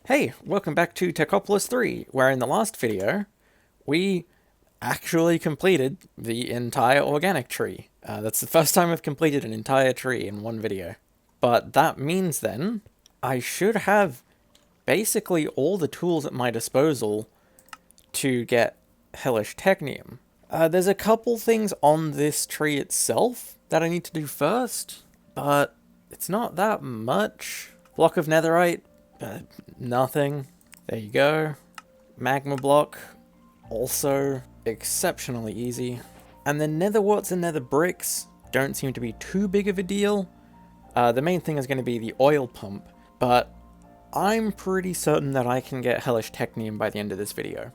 Hey, welcome back to Techopolis 3, where in the last video, we actually completed the entire organic tree. That's the first time I've completed an entire tree in one video. But that means then, I should have basically all the tools at my disposal to get Hellish Technium. There's a couple things on this tree itself that I need to do first, but it's not that much. Block of netherite, nothing. There you go. Magma block, also exceptionally easy. And the nether warts and nether bricks don't seem to be too big of a deal. The main thing is going to be the oil pump, but I'm pretty certain that I can get Hellish Technium by the end of this video.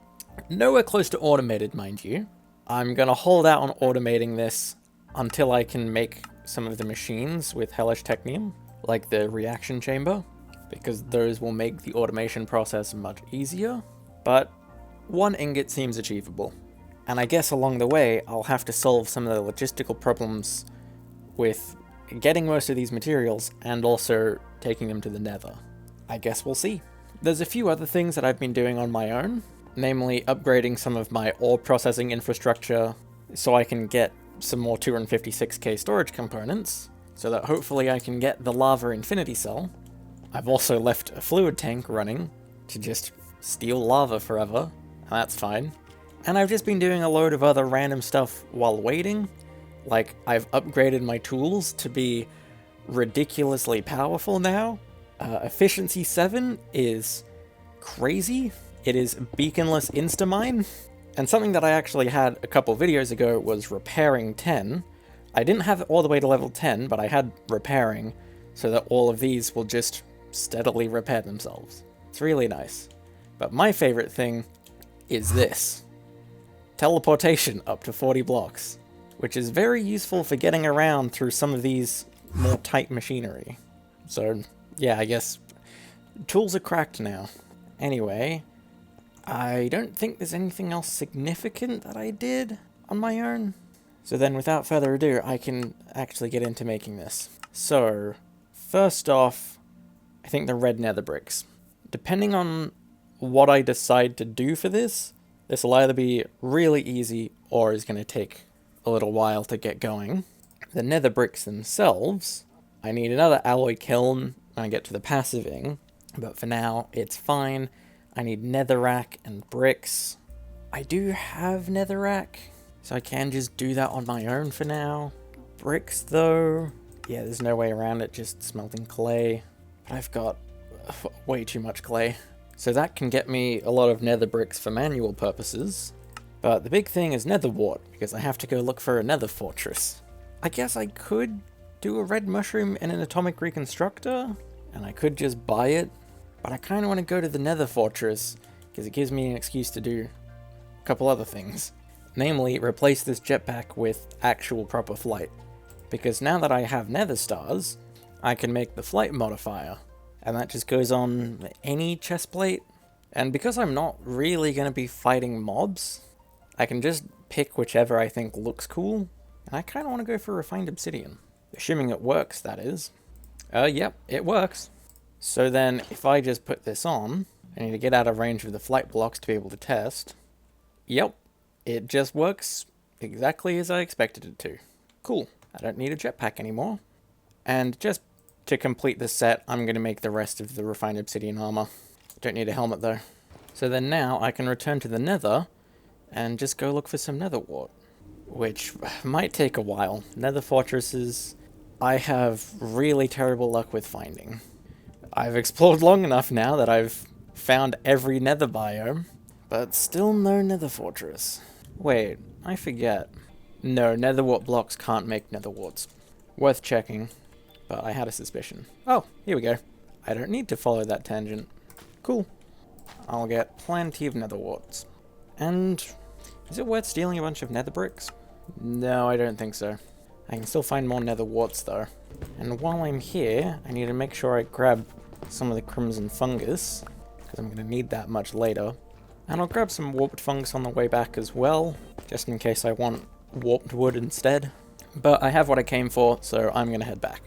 Nowhere close to automated, mind you. I'm going to hold out on automating this until I can make some of the machines with Hellish Technium, like the reaction chamber, because those will make the automation process much easier. But 1 ingot seems achievable. And I guess along the way, I'll have to solve some of the logistical problems with getting most of these materials and also taking them to the nether. I guess we'll see. There's a few other things that I've been doing on my own, namely upgrading some of my ore processing infrastructure so I can get some more 256k storage components, so that hopefully I can get the lava infinity cell. I've also left a fluid tank running to just steal lava forever, and that's fine. And I've just been doing a load of other random stuff while waiting. Like, I've upgraded my tools to be ridiculously powerful now. Efficiency 7 is crazy. It is beaconless instamine. And something that I actually had a couple videos ago was repairing 10. I didn't have it all the way to level 10, but I had repairing, so that all of these will just steadily repair themselves. It's really nice. But my favorite thing is this. Teleportation up to 40 blocks, which is very useful for getting around through some of these more tight machinery. So, yeah, I guess tools are cracked now. Anyway, I don't think there's anything else significant that I did on my own. So then, without further ado, I can actually get into making this. So, first off, I think the red nether bricks. Depending on what I decide to do for this, this will either be really easy or is going to take a little while to get going. The nether bricks themselves, I need another alloy kiln when I get to the passiving, but for now, it's fine. I need netherrack and bricks. I do have netherrack, so I can just do that on my own for now. Bricks, though, yeah, there's no way around it, just smelting clay. But I've got way too much clay. So that can get me a lot of nether bricks for manual purposes. But the big thing is nether wart, because I have to go look for a nether fortress. I guess I could do a red mushroom in an atomic reconstructor, and I could just buy it. But I kind of want to go to the nether fortress, because it gives me an excuse to do a couple other things. Namely, replace this jetpack with actual proper flight. Because now that I have nether stars, I can make the flight modifier. And that just goes on any chest plate. And because I'm not really going to be fighting mobs, I can just pick whichever I think looks cool. And I kind of want to go for refined obsidian. Assuming it works, that is. Yep, it works. So then, if I just put this on, I need to get out of range of the flight blocks to be able to test. Yep, it just works exactly as I expected it to. Cool, I don't need a jetpack anymore. And just to complete the set, I'm going to make the rest of the refined obsidian armor. Don't need a helmet though. So then now I can return to the nether and just go look for some nether wart. Which might take a while. Nether fortresses, I have really terrible luck with finding. I've explored long enough now that I've found every nether biome, but still no nether fortress. Wait, I forget. No, nether wart blocks can't make nether warts. Worth checking, but I had a suspicion. Oh, here we go. I don't need to follow that tangent. Cool. I'll get plenty of nether warts. And is it worth stealing a bunch of nether bricks? No, I don't think so. I can still find more nether warts though. And while I'm here, I need to make sure I grab some of the crimson fungus, because I'm going to need that much later. And I'll grab some warped fungus on the way back as well, just in case I want warped wood instead. But I have what I came for, so I'm going to head back.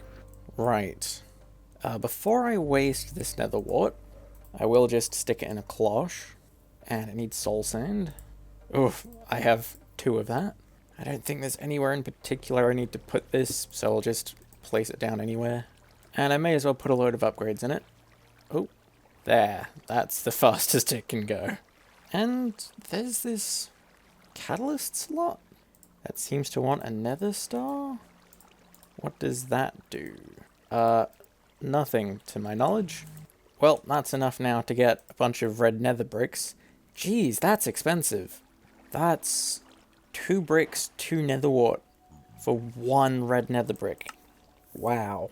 Right. Before I waste this nether wart, I will just stick it in a cloche. And it needs soul sand. Oof, I have 2 of that. I don't think there's anywhere in particular I need to put this, so I'll just place it down anywhere. And I may as well put a load of upgrades in it. Oh, there. That's the fastest it can go. And there's this catalyst slot that seems to want a nether star. What does that do? Nothing to my knowledge. Well, that's enough now to get a bunch of red nether bricks. Jeez, that's expensive. That's 2 bricks, 2 nether wart for 1 red nether brick. Wow.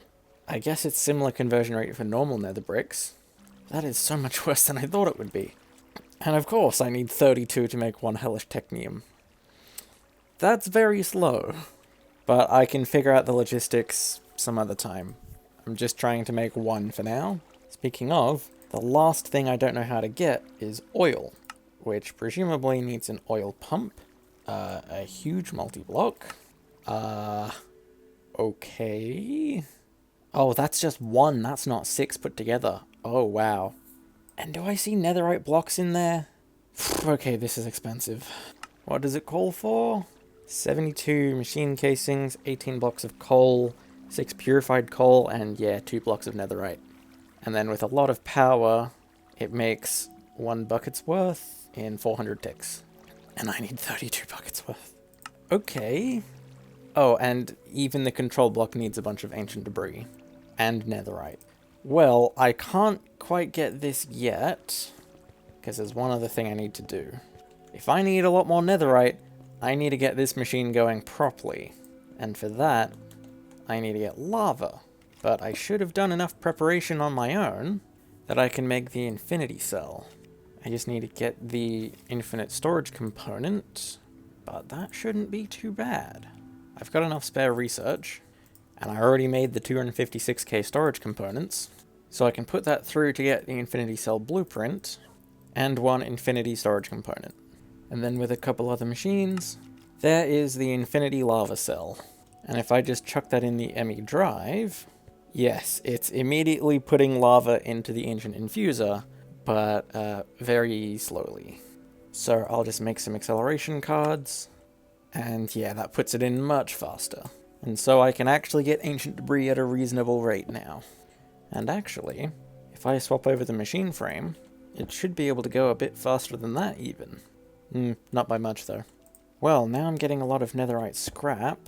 I guess it's similar conversion rate for normal nether bricks. That is so much worse than I thought it would be. And of course I need 32 to make 1 Hellish Technium. That's very slow. But I can figure out the logistics some other time. I'm just trying to make 1 for now. Speaking of, the last thing I don't know how to get is oil, which presumably needs an oil pump, a huge multi-block. Okay. Oh, that's just 1, that's not 6 put together. Oh, wow. And do I see netherite blocks in there? Okay, this is expensive. What does it call for? 72 machine casings, 18 blocks of coal, 6 purified coal, and yeah, 2 blocks of netherite. And then with a lot of power, it makes 1 bucket's worth in 400 ticks. And I need 32 buckets worth. Okay. Oh, and even the control block needs a bunch of ancient debris. And netherite. Well, I can't quite get this yet, because there's one other thing I need to do. If I need a lot more netherite, I need to get this machine going properly. And for that, I need to get lava. But I should have done enough preparation on my own that I can make the infinity cell. I just need to get the infinite storage component, but that shouldn't be too bad. I've got enough spare research, and I already made the 256k storage components, so I can put that through to get the infinity cell blueprint and 1 infinity storage component. And then with a couple other machines, there is the infinity lava cell. And if I just chuck that in the ME drive, yes, it's immediately putting lava into the ancient infuser, but very slowly. So I'll just make some acceleration cards, and yeah, that puts it in much faster. And so I can actually get ancient debris at a reasonable rate now. And actually, if I swap over the machine frame, it should be able to go a bit faster than that even. Not by much though. Well, now I'm getting a lot of netherite scrap,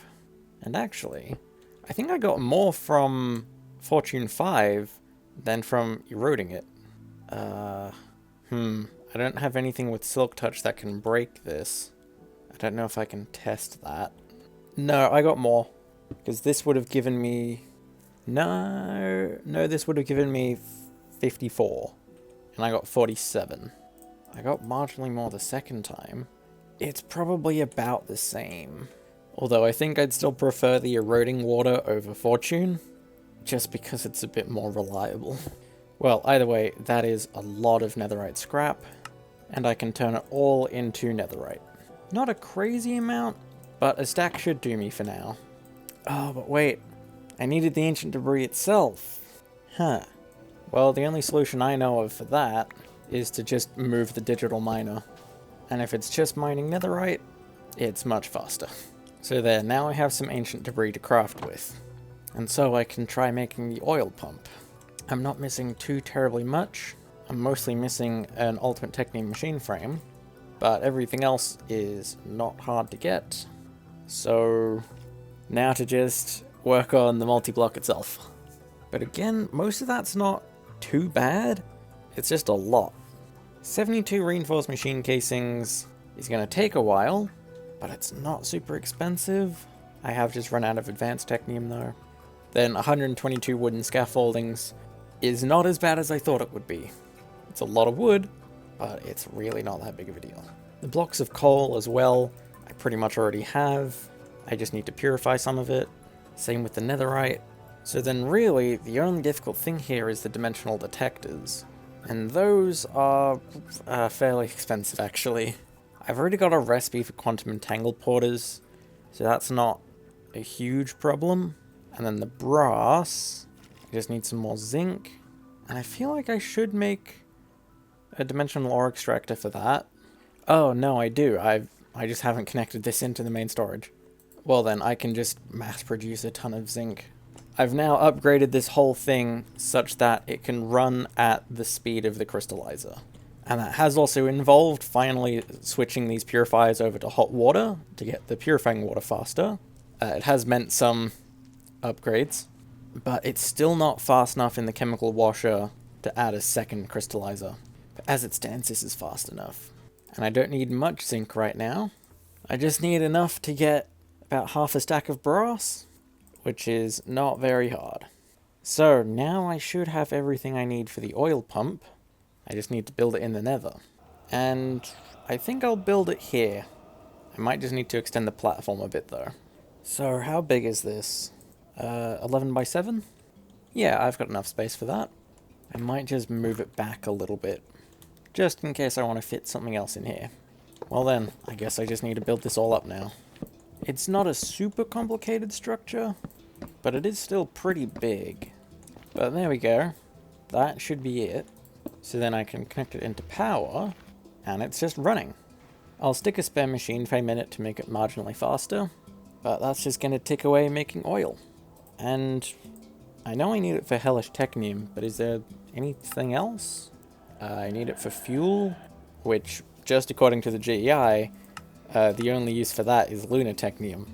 and actually, I think I got more from Fortune 5 than from eroding it. I don't have anything with Silk Touch that can break this. I don't know if I can test that. No, I got more. Because this would have given me... No, this would have given me 54. And I got 47. I got marginally more the second time. It's probably about the same. Although I think I'd still prefer the eroding water over Fortune, just because it's a bit more reliable. Well, either way, that is a lot of netherite scrap, and I can turn it all into netherite. Not a crazy amount, but a stack should do me for now. Oh, but wait, I needed the ancient debris itself. Huh. Well, the only solution I know of for that is to just move the digital miner. And if it's just mining netherite, it's much faster. So there, now I have some ancient debris to craft with. And so I can try making the oil pump. I'm not missing too terribly much. I'm mostly missing an Ultimate Technium machine frame, but everything else is not hard to get. So now to just work on the multi-block itself. But again, most of that's not too bad. It's just a lot. 72 reinforced machine casings is going to take a while, but it's not super expensive. I have just run out of advanced technium though. Then 122 wooden scaffoldings is not as bad as I thought it would be. It's a lot of wood, but it's really not that big of a deal. The blocks of coal as well, I pretty much already have. I just need to purify some of it. Same with the netherite. So then really, the only difficult thing here is the dimensional detectors. And those are fairly expensive actually. I've already got a recipe for quantum entangled porters, so that's not a huge problem. And then the brass, I just need some more zinc. And I feel like I should make a dimensional ore extractor for that. Oh, no, I do. I just haven't connected this into the main storage. Well then, I can just mass produce a ton of zinc. I've now upgraded this whole thing such that it can run at the speed of the crystallizer. And that has also involved finally switching these purifiers over to hot water to get the purifying water faster. It has meant some upgrades, but it's still not fast enough in the chemical washer to add a second crystallizer. But as it stands, this is fast enough. And I don't need much zinc right now. I just need enough to get about half a stack of brass, which is not very hard. So now I should have everything I need for the oil pump. I just need to build it in the nether. And I think I'll build it here. I might just need to extend the platform a bit though. So how big is this? 11 by 7? Yeah, I've got enough space for that. I might just move it back a little bit, just in case I want to fit something else in here. Well then, I guess I just need to build this all up now. It's not a super complicated structure, but it is still pretty big. But there we go. That should be it. So then I can connect it into power, and it's just running. I'll stick a spare machine frame in it to make it marginally faster, but that's just going to tick away making oil. And I know I need it for Hellish Technium, but is there anything else? I need it for fuel, which, just according to the GEI, the only use for that is Technium.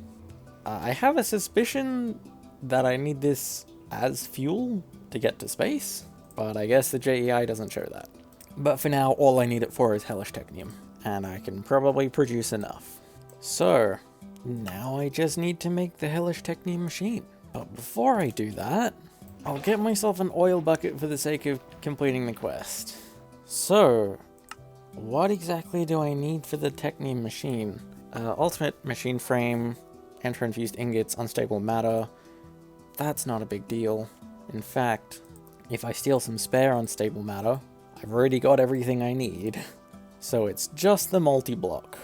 I have a suspicion that I need this as fuel to get to space, but I guess the GEI doesn't show that. But for now, all I need it for is Hellish Technium, and I can probably produce enough. So, now I just need to make the Hellish Technium machine. But before I do that, I'll get myself an oil bucket for the sake of completing the quest. So, what exactly do I need for the Technium machine? Ultimate machine frame, enter-infused ingots, unstable matter. That's not a big deal. In fact, if I steal some spare unstable matter, I've already got everything I need. So it's just the multi-block,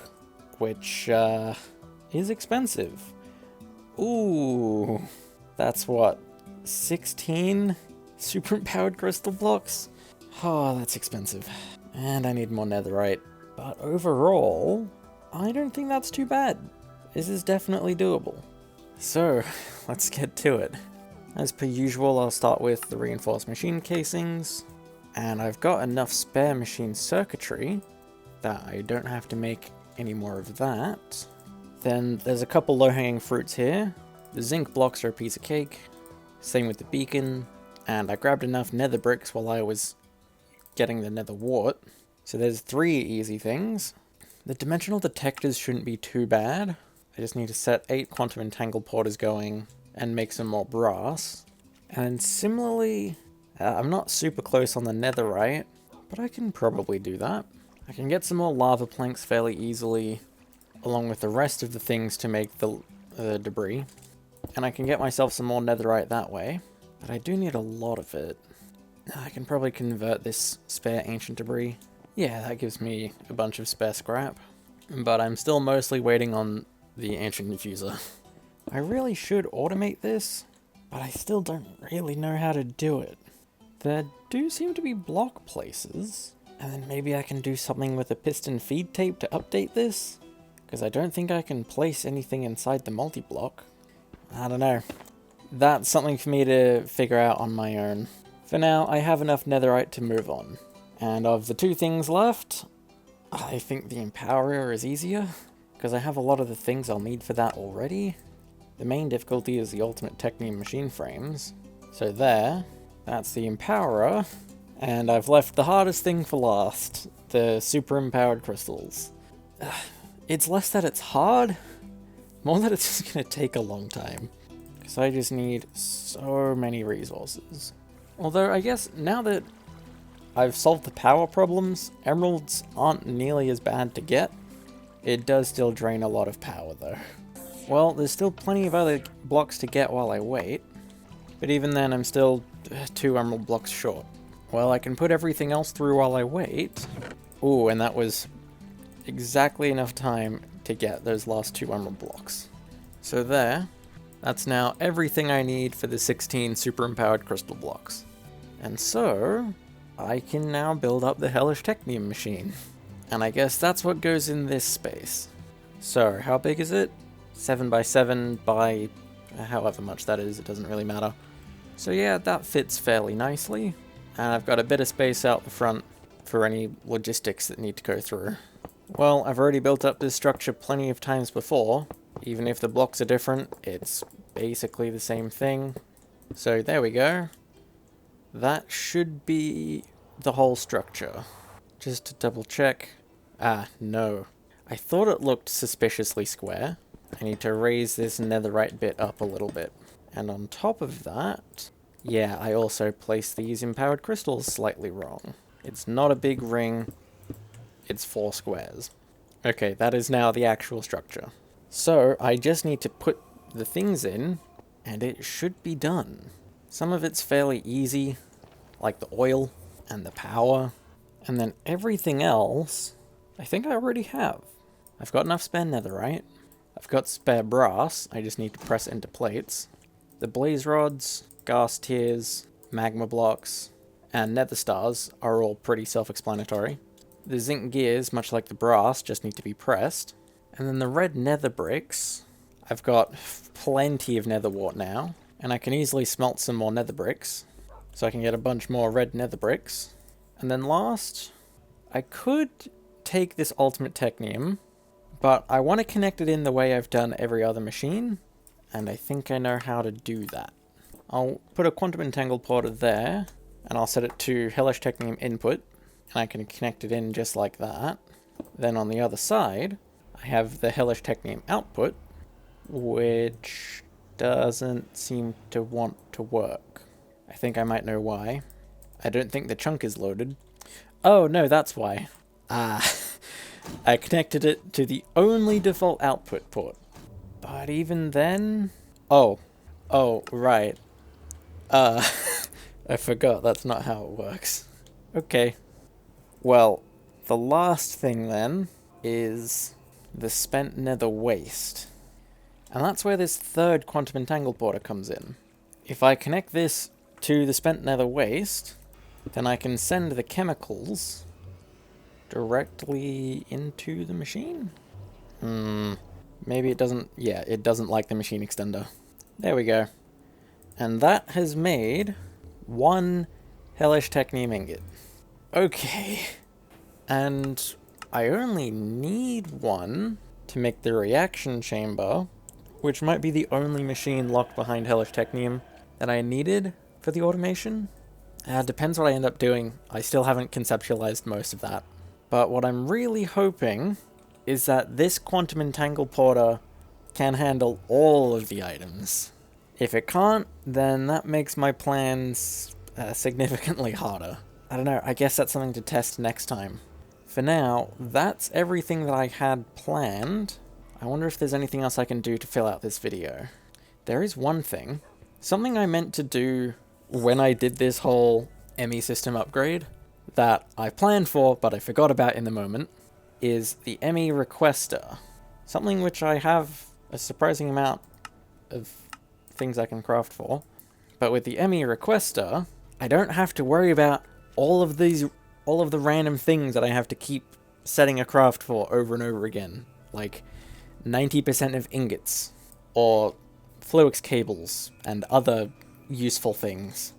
which is expensive. Ooh, that's what, 16 super-empowered crystal blocks? Oh, that's expensive. And I need more netherite. But overall, I don't think that's too bad. This is definitely doable. So, let's get to it. As per usual, I'll start with the reinforced machine casings. And I've got enough spare machine circuitry that I don't have to make any more of that. Then there's a couple low-hanging fruits here. The zinc blocks are a piece of cake. Same with the beacon. And I grabbed enough nether bricks while I was getting the nether wart. So there's 3 easy things. The dimensional detectors shouldn't be too bad. I just need to set 8 quantum entangled porters going and make some more brass. And similarly, I'm not super close on the netherite, but I can probably do that. I can get some more lava planks fairly easily, along with the rest of the things to make the debris. And I can get myself some more netherite that way, but I do need a lot of it. I can probably convert this spare ancient debris. Yeah, that gives me a bunch of spare scrap. But I'm still mostly waiting on the ancient infuser. I really should automate this, but I still don't really know how to do it. There do seem to be block places, and then maybe I can do something with a piston feed tape to update this, because I don't think I can place anything inside the multi-block. I don't know. That's something for me to figure out on my own. For now, I have enough netherite to move on. And of the 2 things left, I think the Empowerer is easier, because I have a lot of the things I'll need for that already. The main difficulty is the Ultimate Technium machine frames. So there, that's the Empowerer, and I've left the hardest thing for last, the super empowered crystals. It's less that it's hard, more that it's just gonna take a long time, because I just need so many resources. Although I guess now that I've solved the power problems, emeralds aren't nearly as bad to get. It does still drain a lot of power though. Well, there's still plenty of other blocks to get while I wait, but even then I'm still 2 emerald blocks short. Well, I can put everything else through while I wait. Ooh, and that was exactly enough time to get those last 2 emerald blocks. So there, that's now everything I need for the 16 super empowered crystal blocks. And so, I can now build up the Hellish Technium machine. And I guess that's what goes in this space. So, how big is it? 7 by 7 by however much that is, it doesn't really matter. So yeah, that fits fairly nicely. And I've got a bit of space out the front for any logistics that need to go through. Well, I've already built up this structure plenty of times before. Even if the blocks are different, it's basically the same thing. So there we go. That should be the whole structure. Just to double check. Ah, no. I thought it looked suspiciously square. I need to raise this netherite bit up a little bit. And on top of that, yeah, I also placed these empowered crystals slightly wrong. It's not a big ring, it's 4 squares. Okay, that is now the actual structure. So, I just need to put the things in, and it should be done. Some of it's fairly easy, like the oil and the power, and then everything else, I think I already have. I've got enough spare netherite, I've got spare brass, I just need to press it into plates. The blaze rods, gas tiers, magma blocks, and nether stars are all pretty self-explanatory. The zinc gears, much like the brass, just need to be pressed. And then the red nether bricks, I've got plenty of nether wart now, and I can easily smelt some more nether bricks, so I can get a bunch more red nether bricks. And then last, I could take this ultimate technium, but I want to connect it in the way I've done every other machine, and I think I know how to do that. I'll put a quantum entangled portal there, and I'll set it to Hellish Technium input, and I can connect it in just like that. Then on the other side, I have the Hellish Technium output, which doesn't seem to want to work. I think I might know why. I don't think the chunk is loaded. Oh, no, that's why. I connected it to the only default output port. But even then... Oh, right. I forgot, that's not how it works. Okay. Well, the last thing then is the spent nether waste. And that's where this third quantum entangled portal comes in. If I connect this to the spent nether waste, then I can send the chemicals directly into the machine? Maybe it doesn't... Yeah, it doesn't like the machine extender. There we go. And that has made 1 Hellish Technium ingot. Okay. And I only need 1 to make the reaction chamber, which might be the only machine locked behind Hellish Technium that I needed for the automation. Depends what I end up doing. I still haven't conceptualized most of that. But what I'm really hoping is that this quantum entangled porter can handle all of the items. If it can't, then that makes my plans significantly harder. I don't know, I guess that's something to test next time. For now, that's everything that I had planned. I wonder if there's anything else I can do to fill out this video. There is one thing. Something I meant to do when I did this whole ME system upgrade that I planned for, but I forgot about in the moment, is the ME requester. Something which I have a surprising amount of things I can craft for. But with the ME requester, I don't have to worry about all of the random things that I have to keep setting a craft for over and over again. Like 90% of ingots, or Fluix cables, and other useful things.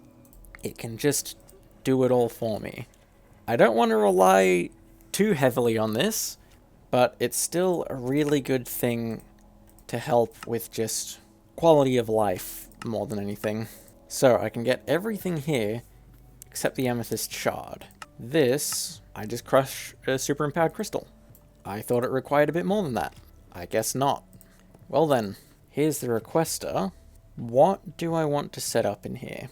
It can just do it all for me. I don't want to rely too heavily on this, but it's still a really good thing to help with just quality of life more than anything. So I can get everything here except the amethyst shard. This, I just crush a super empowered crystal. I thought it required a bit more than that. I guess not. Well then, here's the requester. What do I want to set up in here?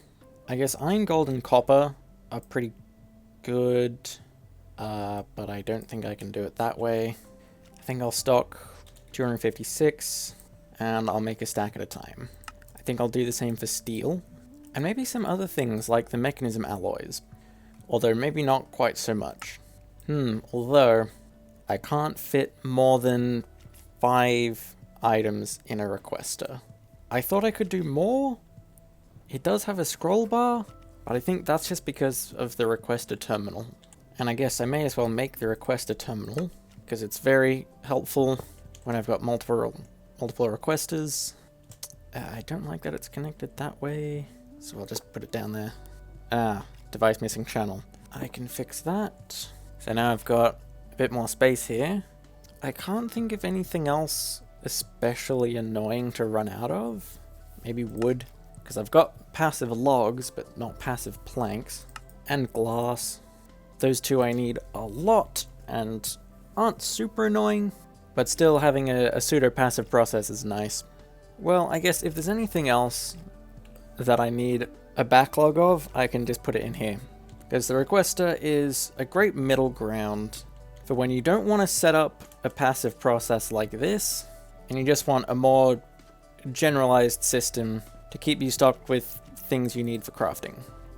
I guess iron, gold, and copper are pretty good, but I don't think I can do it that way. I think I'll stock 256, and I'll make a stack at a time. I think I'll do the same for steel, and maybe some other things like the mechanism alloys, although maybe not quite so much. Although I can't fit more than 5 items in a requester. I thought I could do more. It does have a scroll bar, But I think that's just because of the requester terminal. And I guess I may as well make the requester terminal, because it's very helpful when I've got multiple requesters. I don't like that it's connected that way, so I'll just put it down there. Ah, device missing channel. I can fix that. So now I've got a bit more space here. I can't think of anything else especially annoying to run out of. Maybe wood, because I've got passive logs, but not passive planks. And glass. Those two I need a lot, and aren't super annoying, but still having a pseudo-passive process is nice. Well, I guess if there's anything else that I need a backlog of, I can just put it in here. Because the requester is a great middle ground for when you don't want to set up a passive process like this, and you just want a more generalized system to keep you stocked with things you need for crafting.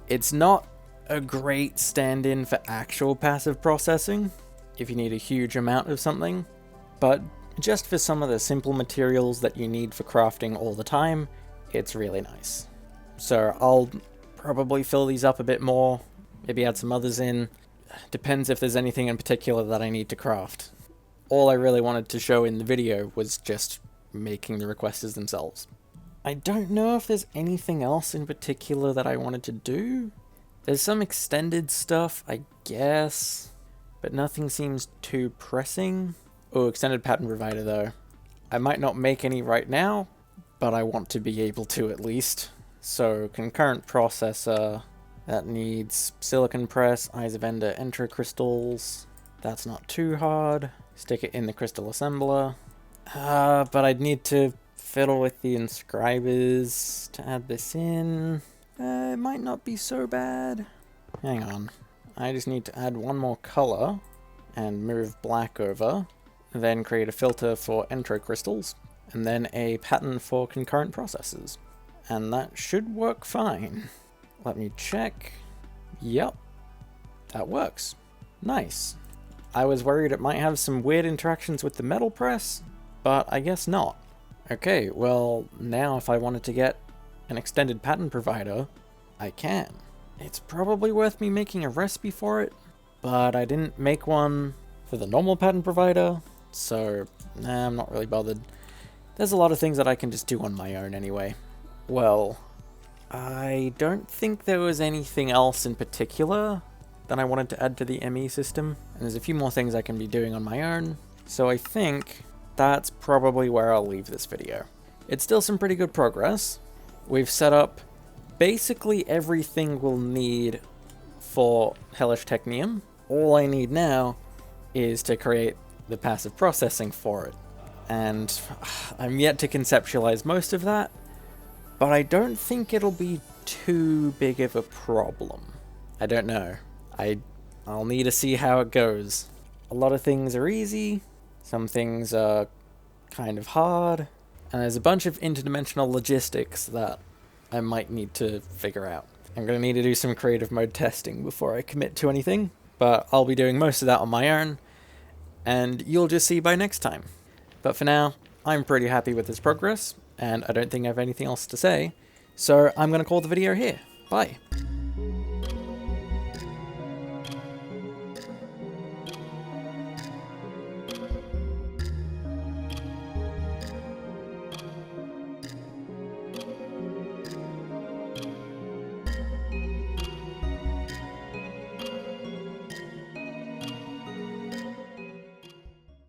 It's not a great stand-in for actual passive processing, if you need a huge amount of something, but just for some of the simple materials that you need for crafting all the time, it's really nice. So I'll probably fill these up a bit more, maybe add some others in. Depends if there's anything in particular that I need to craft. All I really wanted to show in the video was just making the requesters themselves. I don't know if there's anything else in particular that I wanted to do. There's some extended stuff, I guess, but nothing seems too pressing. Oh, extended pattern provider though. I might not make any right now, but I want to be able to at least. So concurrent processor, that needs silicon press, eyes of ender, entro crystals. That's not too hard. Stick it in the crystal assembler. But I'd need to fiddle with the inscribers to add this in. It might not be so bad. Hang on. I just need to add one more color and move black over. Then create a filter for entro crystals, and then a pattern for concurrent processes. And that should work fine. Let me check. Yep, that works. Nice. I was worried it might have some weird interactions with the metal press, but I guess not. Okay, well, now if I wanted to get an extended pattern provider, I can. It's probably worth me making a recipe for it, but I didn't make one for the normal pattern provider, so I'm not really bothered. There's a lot of things that I can just do on my own anyway. Well, I don't think there was anything else in particular that I wanted to add to the ME system, and there's a few more things I can be doing on my own, so I think that's probably where I'll leave this video. It's still some pretty good progress. We've set up basically everything we'll need for Hellish Technium. All I need now is to create the passive processing for it, and I'm yet to conceptualize most of that, but I don't think it'll be too big of a problem. I don't know. I'll need to see how it goes. A lot of things are easy, some things are kind of hard, and there's a bunch of interdimensional logistics that I might need to figure out. I'm going to need to do some creative mode testing before I commit to anything, but I'll be doing most of that on my own, and you'll just see by next time. But for now, I'm pretty happy with this progress, and I don't think I have anything else to say, so I'm going to call the video here. Bye.